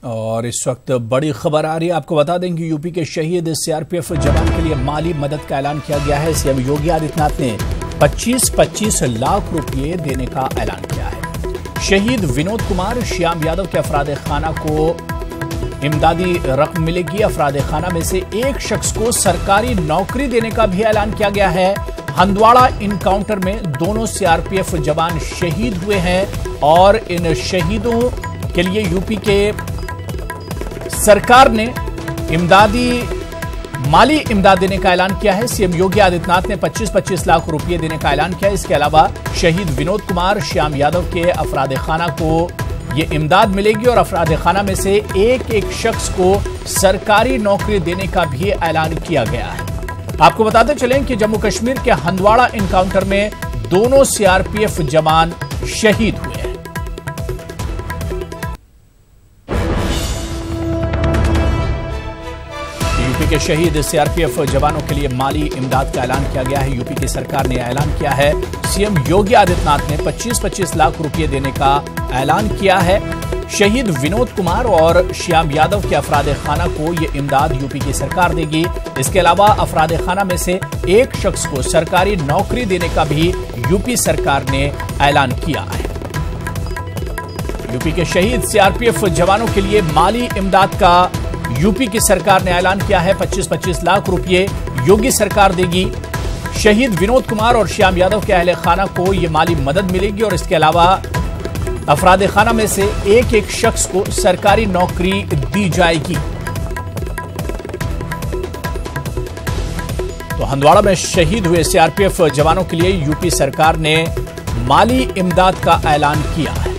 और इस वक्त बड़ी खबर आ रही है। आपको बता दें कि यूपी के शहीद सीआरपीएफ जवान के लिए माली मदद का ऐलान किया गया है। सीएम योगी आदित्यनाथ ने 25-25 लाख रुपए देने का ऐलान किया है। शहीद विनोद कुमार श्याम यादव के अफराद खाना को इमदादी रकम मिलेगी। अफराद खाना में से एक शख्स को सरकारी नौकरी देने का भी ऐलान किया गया है। हंदवाड़ा इनकाउंटर में दोनों सीआरपीएफ जवान शहीद हुए हैं और इन शहीदों के लिए यूपी के सरकार ने माली इमदाद देने का ऐलान किया है। सीएम योगी आदित्यनाथ ने 25-25 लाख रुपए देने का ऐलान किया है। इसके अलावा शहीद विनोद कुमार श्याम यादव के अफराद खाना को ये इमदाद मिलेगी और अफराद खाना में से एक एक शख्स को सरकारी नौकरी देने का भी ऐलान किया गया है। आपको बताते चलें कि जम्मू कश्मीर के हंदवाड़ा इनकाउंटर में दोनों सीआरपीएफ जवान शहीद हुए हैं। यूपी के शहीद सीआरपीएफ जवानों के लिए माली इमदाद का ऐलान किया गया है। यूपी की सरकार ने ऐलान किया है। सीएम योगी आदित्यनाथ ने 25-25 लाख रुपए देने का ऐलान किया है। शहीद विनोद कुमार और श्याम यादव के अफराद खाना को यह इमदाद यूपी की सरकार देगी। इसके अलावा अफराद खाना में से एक शख्स को सरकारी नौकरी देने का भी यूपी सरकार ने ऐलान किया है। यूपी के शहीद सीआरपीएफ जवानों के लिए माली इमदाद का यूपी की सरकार ने ऐलान किया है। 25-25 लाख रुपए योगी सरकार देगी। शहीद विनोद कुमार और श्याम यादव के अहले खाना को यह माली मदद मिलेगी और इसके अलावा अफराद खाना में से एक एक शख्स को सरकारी नौकरी दी जाएगी। तो हंदवाड़ा में शहीद हुए सीआरपीएफ जवानों के लिए यूपी सरकार ने माली इमदाद का ऐलान किया है।